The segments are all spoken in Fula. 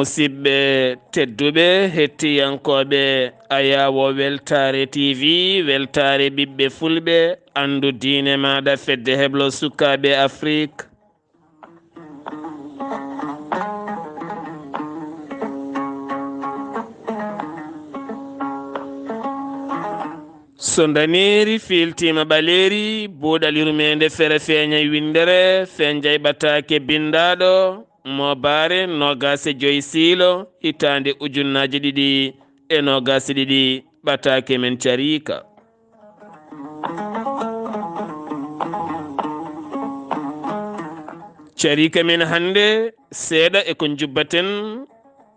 musidɓe tedduɓe hettiyankoɓe ayawo weltare tv weltare ɓiɓɓe fulɓe andu diine maɗa fedde heblo sukaɓe afrique so daneri filtima ɓaleri buuɗal yurmeende fere feeña windere fenjay ɓataake bindaɗo mawbaare nogase joyi siilo hitande ujunnaje 222 ɓataake men cariika cariika men hannde seeɗa eko jubbaten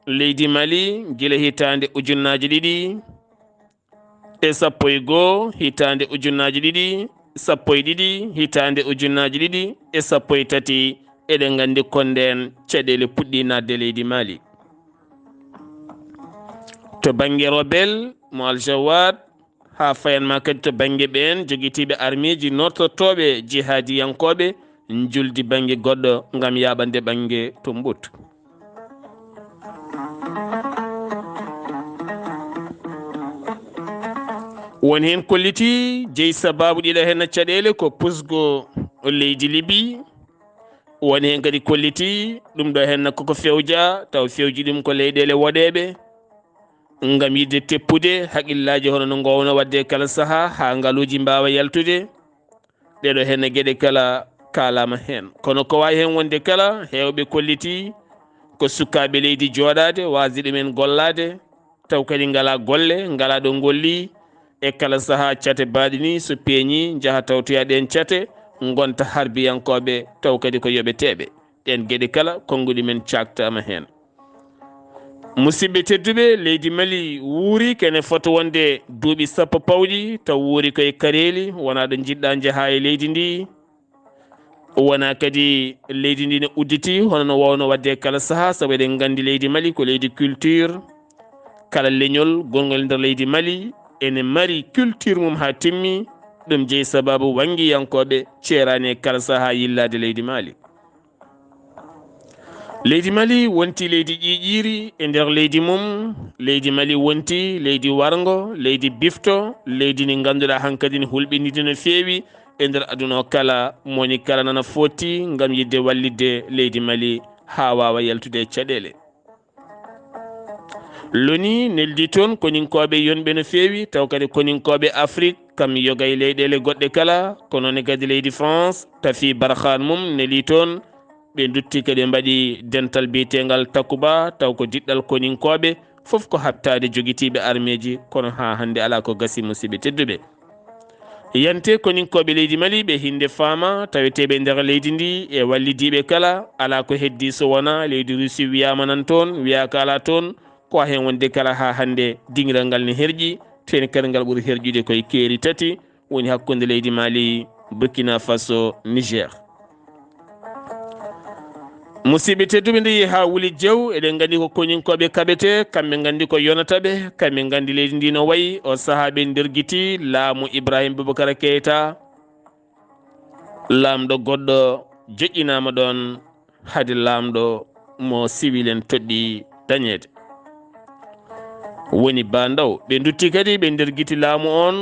leydi mali gila hitande ujunnaje 211 hitande ujunnaje 212 hitande ujunnaje 213 eɗen gandi konden caɗele puɗɗi nadde leydi mali to banggue robel mo aljawad ha fayanma kadi to banggue ɓen joguitiɓe armiji nortotoɓe jihadiyankoɓe juldi banggue goɗɗo gam yaɓande banggue to mbut woni hen kolliti jeeyi sababu ɗiɗo hen caɗele ko pusgo leydi libi woni hen kadi kolliti ɗum ɗo hen koko fewja taw fewji ɗum ko leyɗele woɗeɓe ngam yidde teppude haqqillaji hono no gowno wadde kala saaha ha ngaaluji mbawa yaltude ɗeɗo hen gueɗe kala kalama hen kono ko wawi hen wonde kala hewɓe kolliti ko sukaɓe leydi joɗade wasde ɗumen gollade taw kadi ngala golle ngala ɗo golli e kala saaha cate baɗi ni so peeñi jaaha tawtoya ɗen cate gonta harbiyankoɓe taw kadi ko yoɓeteɓe ɗen gueɗe kala konguɗi men caktama hen musidɓe tedduɓe leydi mali wuuri kene foto wonde duuɓi sappo pawɗi taw wuuri koye kareli wona ɗo jiɗɗa jaaha e leydi ndi wona kadi leydi ndi ne udditi hono no wawno wadde kala saaha saabu eɗen gandi leydi mali ko leydi culture kala leñol gongol nder leydi mali ene mari culture mum ha timmi ɗum jeeyi sababu wangiyankoɓe ceerani e kala saaha yillade leydi mali leydi mali wonti leydi ƴiƴiri e nder leydi mum leydi mali wonti leydi wargo leydi bifto leydi ndi ganduɗa hankkadi ne hulɓinidi no feewi e nder aduna o kala moni kala nana foti gam yidde wallidde leydi mali ha wawa yaltude e caɗele loni neldi toon koninkoɓe yonɓe no feewi taw kadi koninkoɓe afrique kam yogay leyɗele goɗɗe kala kono ne kadi leydi france tafi barhan mum neli toon ɓe dutti kadi mbaɗi dental biyetegal takuba taw ko diɗɗal koninkoɓe foof ko habtade joguitiɓe armeji kono ha hande ala ko gasi musidɓe tedduɓe yante koninkoɓe leydi mali ɓe hinde faama taweteɓe nder leydi ndi e wallidiɓe kala ala ko heddi so wona leydi russi wiyama nan toon wiyaka ala toon ko hen wonde kala ha hande dingiral ngal ne herƴi ten kadi ngal ɓuuri herƴude koye keeri tati woni hakkude leydi mali burkina faso niger musidɓe tedduɓe nde ha wuli jew eɗen gandi ko koninkoɓe kaɓete kamɓe gandi ko yonataɓe kamɓe gandi leydi ndi no wayi o saaha ɓe nderguiti laamu ibrahima boubacara keita lamɗo goɗɗo joƴƴinama ɗon haade lamɗo mo civil en toɗɗi dañede woni bandaw ɓe dutti kadi ɓe nderguiti laamu on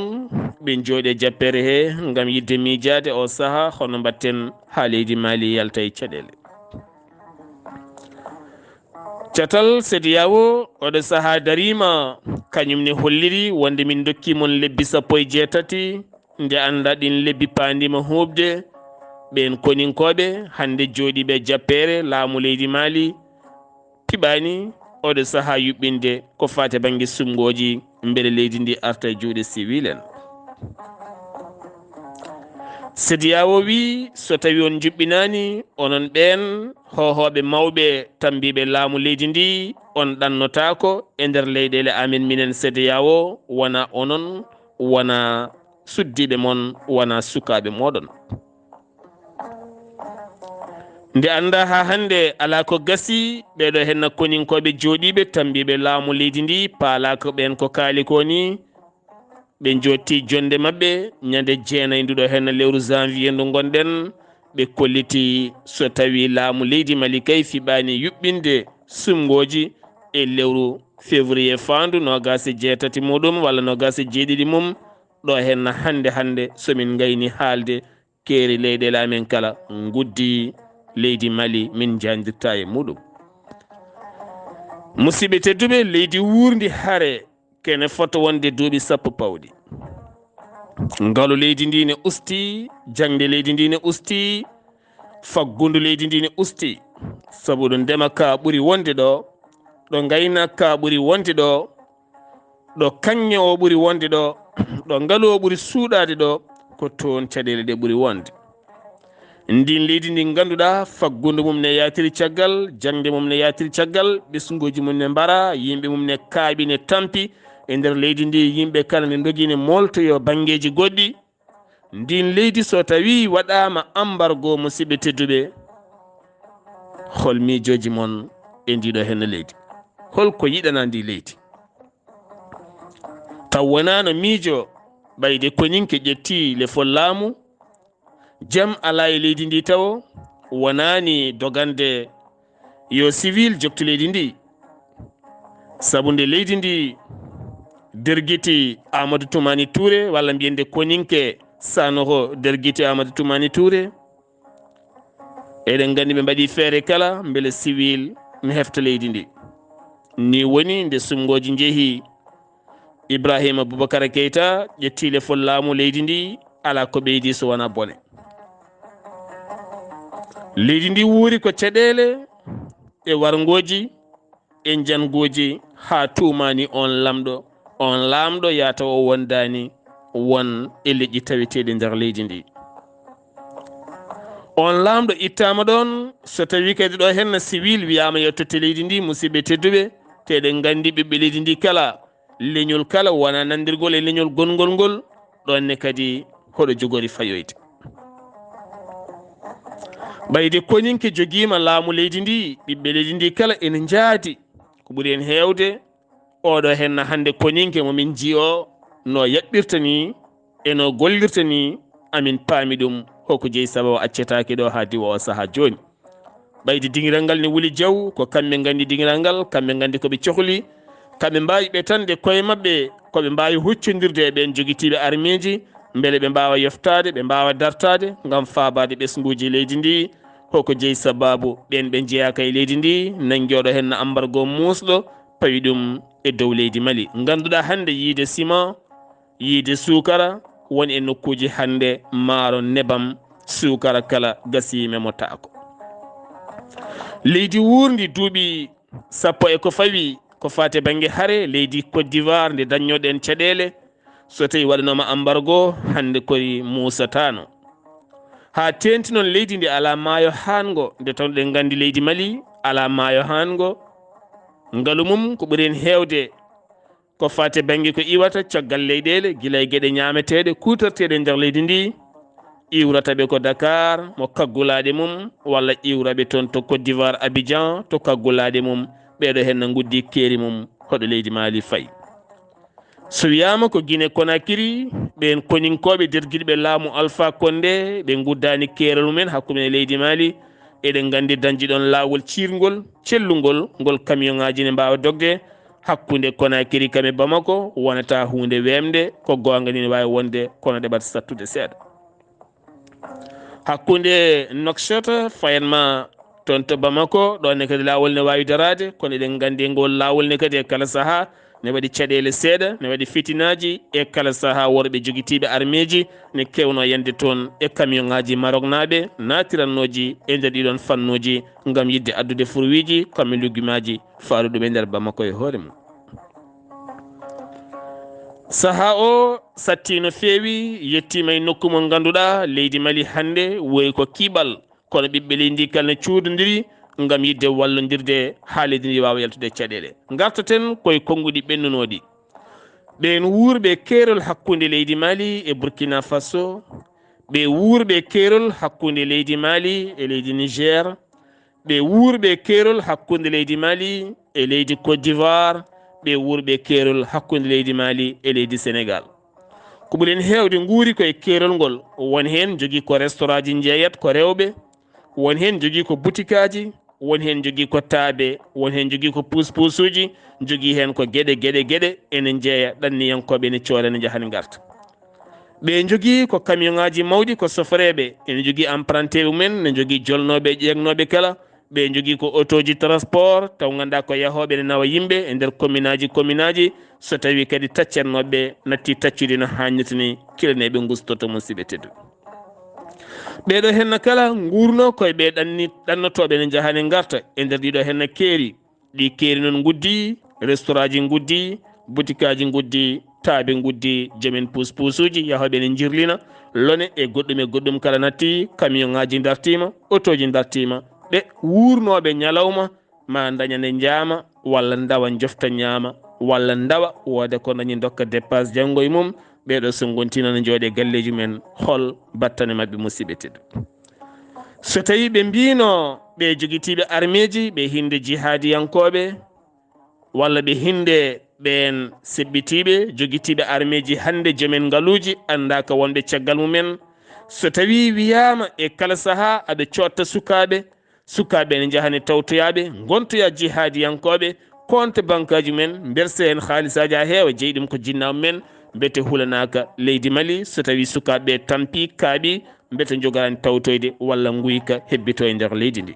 ɓe jooɗe jappere he gam yidde miijade o saaha hono mbatten ha leydi mali yalta e caɗele catal sediyawo oɗo saaha darima kañum ne holliri wonde min dokkimon lebbi 17 nde anda ɗin lebbi pandima hubde ɓen koninkoɓe hande jooɗiɓe jappere laamu leydi mali piɓani oɗo saaha yuɓɓinde ko fate banggue sumgoji beele leydi ndi arta e juuɗe civil en sediyawo wi so tawi on juɓɓinani onon ɓen hohoɓe mawɓe tambiɓe laamu leydi ndi on ɗannotako e nder leyɗele amen minen sediyawo wona onon wona suddiɓe mon wona sukaɓe moɗon nde anda ha hande ala ko gasi ɓeɗo henna koninkoɓe jooɗiɓe tambiɓe laamu leydi ndi paalako ɓen ko kaali ko ni ɓe jotti jonde mabɓe ñande 9 nduɗo henna lewru janvier ndu gonɗen ɓe kolliti so tawi laamu leydi mali kay fiɓani yuɓɓinde sumgoji e lewru février fandu nogase jeetati muɗum walla nogase jeeɗiɗi mum ɗo henna hande somin gayni haalde keeri leyɗele amen kala guddi leydi Mali min jandirta e muɗum. musidɓe tedduɓe, leydi wuurdi hare kene fota wonde duuɓi sappo pawɗi. ngalu leydi ndi ne usti, jangde leydi ndi ne usti, faggundu leydi ndi ne usti, sabu ɗo ndema ka ɓuri wonde ɗo, ɗo gayna ka ɓuri wonde ɗo, ɗo kanŋe o ɓuri wonde ɗo, ɗo ngalu o ɓuri suuɗade ɗo, ko toon caɗele ɗe ɓuri wonde. ndin leydi ndi ganduɗa faggundu mum ne yatiri caggal, jangde mum ne yatiri caggal, ɓesguji mum ne mbara, yimɓe mum ne kaaɓi ne tampi e nder leydi ndi, yimɓe kala ne dogui ne moltoyo banggueji goɗɗi. ndin leydi so tawi waɗama embargo, musidɓe tedduɓe, hol miijoji mon e ndiɗo henno leydi, holko yiɗana ndi leydi? taw wonano miijo ɓayde koñinke ƴetti lefol laamu, jam ala e leydi ndi taw wonani dogande yo civil joktu leydi ndi, sabu nde leydi ndi derguiti Amadou Toumani Touré, walla mbiyende koninke Sanoho derguiti Amadou Toumani Touré, eɗen gandi ɓe mbaɗi feere kala beele civil mi hefta leydi ndi. ni woni nde sumgoji jeehi Ibrahima Boubacara Keita ƴetti lefol laamu leydi ndi, ala ko ɓeydi so wona bone. leydi ndi wuuri ko caɗele e wargoji e jangoji ha tumani on lamɗo yata o wondani won e leƴƴi taweteɗe nder leydi ndi. on lamɗo ittama ɗon, so tawi kadi ɗo henna civil wiyama yo totte leydi ndi, musidɓe tedduɓe, teɗen gandi ɓiɓɓe leydi ndi kala leñol kala wona nandirgol e leñol gongol ngol, ɗonne kadi hoɗo jogori fayoyde. ɓayde koñinke joguima laamu leydi ndi, ɓiɓɓe leydi ndi kala ene jaadi ko ɓuuri en hewde oɗo henna hande koñinke momin jiyo no yaɓɓirta ni e no gollirta ni, amin paami ɗum hoko jeeyi sababu accetake ɗo ha diwa o saaha joni. ɓayde dingiral ngal ne wuuli jaw, ko kamɓe gandi dingiral ngal, kamɓe gandi koɓe cohli, kamɓe mbawi ɓetande koye mabɓe koɓe mbawi huccodirde e ɓen joguitiɓe armeji, beele ɓe mbawa yoftade, ɓe mbawa dartade gam faabade ɓesguji leydi ndi, hoko jeeyi sababu ɓen ɓe jeeyaka e leydi ndi, nanguioɗo henna embargo musɗo pawi ɗum e dow leydi Mali. ganduɗa hande yiide ciment, yiide sukara woni e nokkuji hande maaro, nebam, sukara kala gasi memotako. leydi wuurdi duuɓi sappo e ko fawi ko fate banggue haare, leydi Côte d'Ivoire nde dañnoɗen caɗele, so tawi waɗanoma embargo hande koye musatano. ha tenti noon leydi ndi ala maayo hango, nde tawɗen gandi leydi Mali ala maayo hango, ngalu mum ko ɓuuri en hewde ko fate banggue ko iwata caggal leyɗele, guila e gueɗe ñameteɗe kutorteɗe nder leydi ndi, iwrataɓe ko Dakar mo kaggulaɗe mum, walla iwraɓe toon to Côte d'Ivoire Abidjan to kaggulaɗe mum, ɓeɗo henna guddi keeri mum hoɗo leydi Mali fayi. so wiyama ko Guinée Conakry, ɓen koninkoɓe derguiɗɓe laamu Alpha Condé ɓe guddani keerol mumen hakkude leydi Mali, eɗen gandi dañji ɗon lawol cirgol cellugol ngol camion ngaji ne mbawa dogde hakkude Conakry kam e Bamako, wonata hunde wemde, ko gonga ni ne wawi wonde kono ɗeɓat sattude seeɗa. hakkude Nouakchott fayanma toon to Bamako, ɗonne kadi lawol ne wawi darade, kono eɗen gandi ngol lawol ne kadi e kala saaha ne waɗi caɗele seeɗa, ne waɗi fitinaji, e kala saaha worɓe joguitiɓe armeji ne kewno yande toon e camion ngaji Maroc naɓe natirannoji e nder ɗiɗon fannuji gam yidde addude fruit comme légumaji faaru ɗum e nder Bamako e hoore mum. saaha o satti no feewi, yettima e nokku mo ganduɗa leydi Mali hande woyi ko kiɓal, kono ɓiɓɓe leydi ndi kala ne cuudodiri gam yidde wallodirde ha leydi ndi wawa yaltude caɗele. gartaten koye konguɗi ɓennunoɗi, ɓen wuurɓe keerol hakkude leydi Mali e Burkina Faso, ɓe wuurɓe keerol hakkude leydi Mali e leydi Niger, ɓe wuurɓe keerol hakkude leydi Mali e leydi Côte d'Ivoire, ɓe wuurɓe keerol hakkude leydi Mali e leydi Sénégal. ko ɓuuri en hewde guuri koye keerol ngol, won hen jogui ko restaurant ji jeeyat ko rewɓe, won hen jogui ko boutique aji, won hen jogui ko taabe won hen jogui ko puusuji jogui hen ko gueɗe enen jeeya ɗanniyankoɓe ne coole ne jahani garta ɓe jogui ko camion ngaji mawɗi ko soforeɓe ene jogui emprunté mumen ne jogui jolnoɓe ƴeegnoɓe kala ɓe jogui ko auto ji transport taw ganduɗa ko yahoɓe ne nawa yimɓe e nder commune aji so tawi kadi taccannoɓe natti taccude no hannirta ni kilaneɓe gustoto musidɓe tedduɓe ɓeɗo henna kala gurno koye ɓe ɗannotoɓe ne jahani garta e nder ɗiɗo henna keeri ɗi keeri noon guddi restaurant ji guddi boutique aji guddi taabe guddi joomen puusuji yahoɓe ne jirlina lone e goɗɗum kala natti camion ngaji dartima auto ji dartima ɓe wurnoɓe ñalawma ma dañane jaama walla dawa jofta ñaama walla dawa wooda ko dañi dokka dépasse janggo e mum ɓeɗo so gontina ne jooɗe galleji men hol battane mabɓe musidɓe teddu so tawi ɓe mbino ɓe joguitiɓe armeji ɓe hinde jihadiyankoɓe walla ɓe hinde ɓen seɓɓitiɓe joguitiɓe armeji hannde joomen ngaaluji andaka wonɓe caggal mumen so tawi wiyama e kala saaha aɓe cotta sukaɓe ne jahani tawtoyaɓe gontoya jihadiyankoɓe compte banque aji men berse hen haalisaji ha heewa jeeyi ɗum ko jinnamu men mbete hulanaka leydi Mali so tawi sukaɓe tampi kaaɓi mbete jogani tawtoyde walla guyka hebbito e nder leydi ndi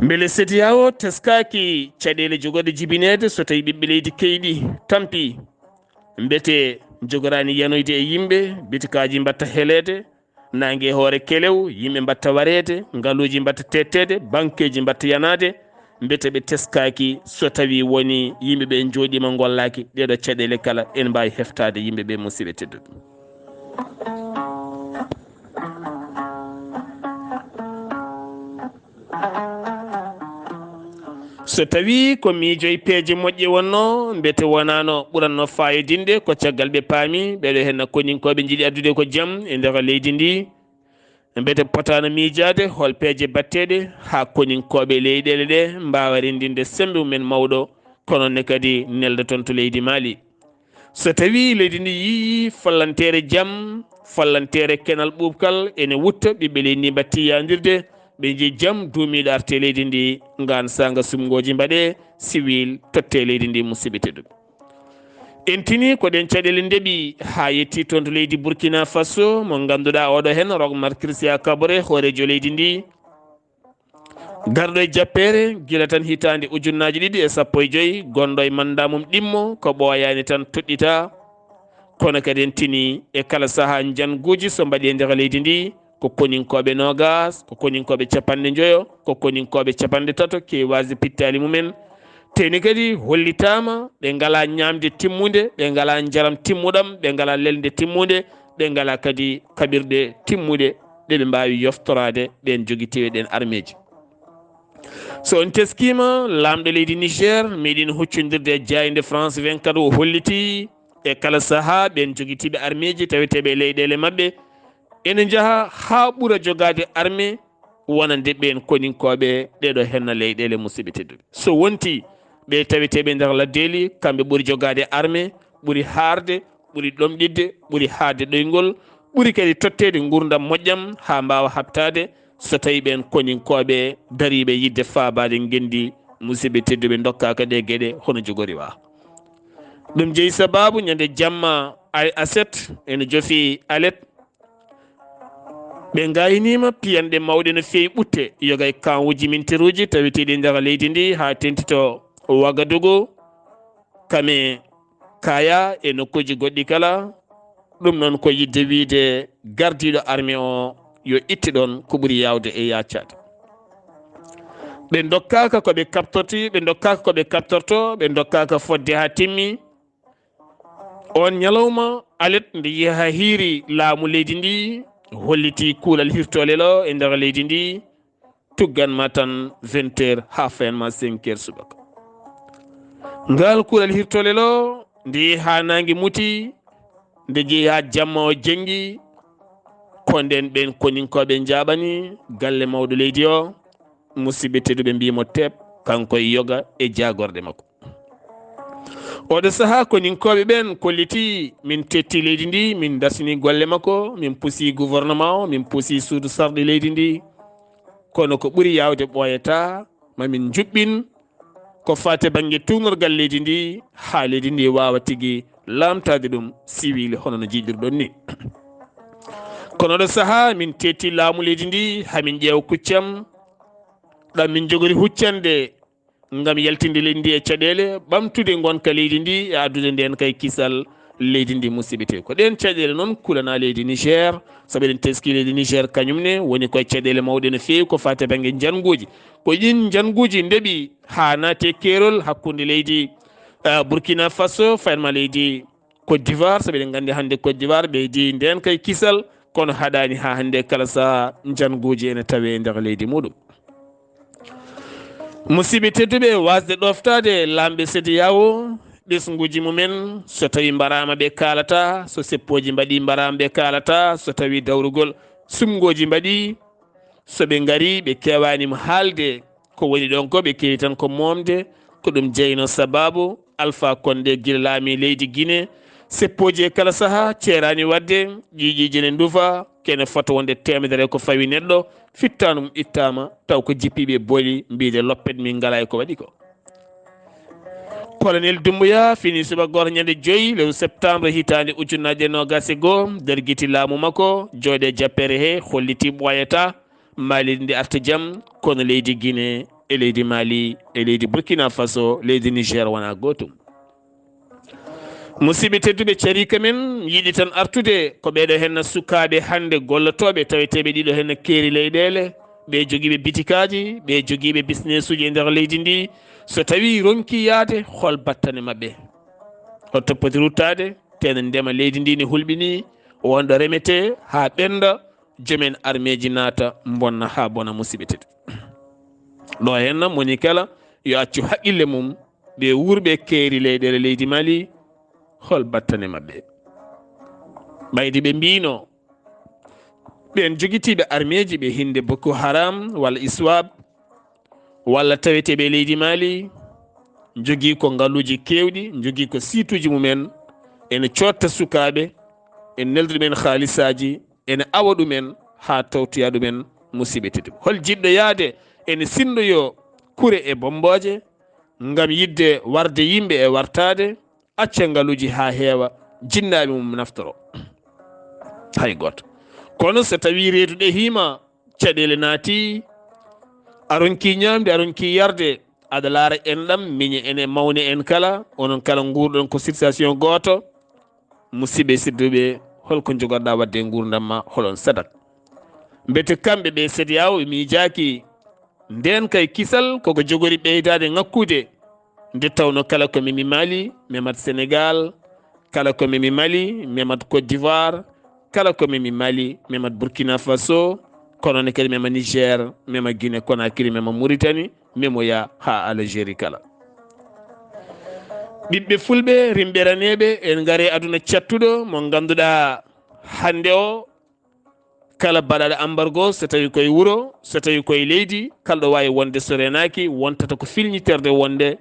beele CEDEAO o teskaki caɗele jogoɗe jibinede so tawi ɓiɓɓe leydi keyɗi tampi mbete jogorani yanoyde e yimɓe bitikaji mbatta helede nangue hoore kelew yimɓe mbatta warede ngaaluji mbatta tettede banque ji mbatta yanade mbete ɓe teskaki so tawi woni yimɓeɓe jooɗima gollaki ɗeɗo caɗele kala en mbawi heftade yimɓeɓe musidɓe tedduɓe so tawi ko miijoye peeje moƴƴe wonno mbete wonano ɓuranno fayodinde ko caggal ɓe paami ɓeɗo henna koninkoɓe jiiɗi addude ko jaam e nder leydi ndi mbete potano miijade hol peeje batteɗe ha koninkoɓe leyɗele ɗe mbawa rendinde sembe mumen mawɗo kononne kadi nelde toon to leydi Mali so tawi leydi ndi yii fallantere jaam fallantere kenal ɓuɓkal ene wutta ɓiɓɓe leydi ndi batti yadirde ɓe jii jaam duumiɗo arte leydi ndi ngan sanga sumgoji mbaɗe civil totte leydi ndi musidɓe tedduɓe en tini ko ɗen caɗele ndeeɓi ha yetti toon to leydi Burkina Faso mo ganduɗa oɗo hen Rohmar Christian Kaboré hoorejo leydi ndi garɗo e jappere guila tan hitande ujunnaji 215 gonɗo e mandamum ɗimmo ko ɓooyani tan toɗɗita kono kadi en tini e kala saaha janguji so mbaɗi e nder leydi ndi ko koninkoɓe nogas ko koninkoɓe 50 ko koninkoɓe 3 kewaji pittali mumen teni kadi hollitama ɓe ngala ñamde timmude ɓe ngala jaram timmuɗam ɓe ngala lelde timmude ɓe ngala kadi kaɓirɗe timmude ɗeɓe mbawi yoftorade ɓen joguitiɓe ɗen armeji so on teskima lamɗo leydi Niger meɗin huccodirde e jayde France 24 o holliti e kala saaha ɓen joguitiɓe armeji taweteɓe leyɗele mabɓe ene jaaha ha ɓuura jogade armé wonande ɓen koninkoɓe ɗeɗo henna leyɗele musidɓe tedduɓe so wonti ɓe taweteɓe nder laddeli kamɓe ɓuuri jogade armé ɓuuri harde ɓuuri ɗomɗidde ɓuuri haade ɗoygol ɓuuri kadi tottede gurdam moƴƴam ha mbawa habtade so tawi ɓen koninkoɓe dariɓe yidde faabade gendi musidɓe tedduɓe dokkaka ɗe gueɗe hono jogori wa ɗum jeeyi sababu ñande jamma aset ene joofi alet ɓe gayinima piyanɗe mawɗe no fewi ɓutte yogay kanwuji minteruji taweteɗi nder leydi ndi ha tentito Wagadugu kame kaya e nokkuji goɗɗi kala ɗum noon ko yidde wiide gardiɗo armé o yo itti ɗon ko ɓuuri yawde e yaccade ɓe dokkaka koɓe kaptorti ɓe dokkaka koɓe kaptorto ɓe dokkaka fodde ha timmi on ñalawma alet nde yiiha ha hiiri laamu leydi ndi holliti kuulal hirtolel o e nder leydi ndi tugganma tan 20 heures ha fayanma 5 heures subaka ngal kuulal hirtolel o nde ha nangue muti nde jeeyi ha jamma o janggi ko nden ɓen koninkoɓe jaɓani galle mawɗo leydi o musidɓe tedduɓe mbimo teep kanko e yoga e jagorde makko oɗo saaha koninkoɓe ɓen kolliti min tetti leydi ndi min darsini golle makko min puusi gouvernement o min puusi suudu sarɗe leydi ndi kono ko ɓuri yawde ɓooyata mamin juɓɓin ko fate banggue tunorgal leydi ndi ha leydi ndi wawa tigui lamtade ɗum siwili hono no jiiɗirɗon ni. kono ɗo saaha min tetti laamu leydi ndi hamin ƴeewa kuccam ɗam min jogori huccande ngam yaltinde leydi ndi e caɗele ɓamtude gonka leydi ndi e addude nden kay kisal leydi ndi musiɓete ko ɗen caɗele noon kulana leydi Niger saabu eɗen teski leydi Niger kañumne woni koye caɗele mawɗe no fewi ko fate banggue janguji ko ɗin janguji ndeeɓi ha naate keerol hakkude leydi Burkina Faso fayanma leydi Côte d'Ivoire saabu eɗen gandi hannde Côte d'Ivoire ɓeydi nden kay kisal kono haɗani ha hannde kala saha janguji ene tawe nder leydi muɗum. musidɓe tedduɓe wasde ɗoftade lamɓe CEDEAO ɓesguji mumen so tawi mbarama ɓe kalata so seppoji mbaɗi mbarama ɓe kalata so tawi dawrugol sumgoji mbaɗi soɓe gari ɓe kewanimo haalde ko woni ɗon ko ɓe kewi tan ko momde ko ɗum jeyno sababu Alpha Condé guila laami leydi Guinée seppoji e kala saaha ceerani wadde ƴiƴiji ne duufa kene fota wonde temedere ko fawi neɗɗo fittanum ittama taw ko jippiɓe booli mbide loppet min ngala e ko waɗi ko. colonel Doumbouya fini suba goto ñande 5 lewru septembre hitande ujunnaje 21 nder guiti laamu makko jooɗe jappere he holliti ɓoyata ma leydi ndi arta jaam kono leydi Guinée e leydi Mali e leydi Burkina Faso leydi Niger wona gotum. musidɓe tedduɓe cariika men yiiɗi tan artude ko ɓeɗo henna sukaɓe hannde gollotoɓe taweteɓe ɗiɗo henna keeri leyɗele ɓe joguiɓe bitikaji ɓe joguiɓe business uji e nder leydi ndi so tawi ronki yaade hol battane mabɓe o toppoti ruttade teno ndema leydi ndi ne hulɓini wonɗo remete ha ɓenda joomen armeji naata bonna ha bona musidɓe tedduɓe ɗo henna moni kala yo accu haqqille mum ɓe wurɓe keeri leyɗele leydi Mali hol battane mabɓe ɓayde ɓe mbino ɓen joguitiɓe armeji ɓe hinde Boko Haram walla ISWAP walla taweteɓe leydi Mali jogui ko ngalluji kewɗi jogui ko situji mumen ene cotta sukaɓe en nelda ɗumen haalisaji ene awa ɗumen ha tawtoya ɗumen musidɓe tedduɓe hol jiɗɗo yaade ene sinɗoyo kure e bomboje ngam yidde warde yimɓe e wartade acca ngaluji ha heewa jinnaɓe mum naftoro hay goto kono so tawi reeduɗe hima caɗele naati aronki ñamde aronki yarde aɗa laara enɗam miñe ene mawne en kala onon kala gurɗon ko situation goto musidɓe sidduɓe holko jogorɗa wadde gurdam ma holon sadat mbete kamɓe ɓe CEDEAO ɓe miijaki nden kay kisal koko jogori ɓeydade ngakkude nde tawno kala ko memi Mali memat Sénégal kala ko memi Mali memat Côte d'Ivoire kala ko memi Mali memat Burkina Faso kono ne kadi mema Niger mema Guinée Conakry mema Mauritanie memoya ha Algérie kala ɓiɓɓe fulɓe rimɓeraneɓe en gaare aduna cattuɗo mo ganduɗa hande o kala baɗaɗo embargo so tawi koye wuuro so tawi koye leydi kalɗo wawi wonde so renaki wontata ko filñiterde wonde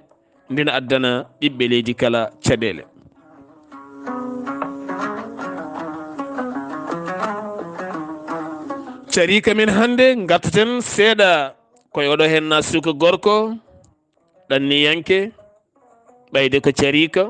ndina addana ɓiɓɓe leydi kala caɗele cariika men hannde gartaten seeɗa koye oɗo henna suka gorko ɗanniyanke ɓayde ko cariika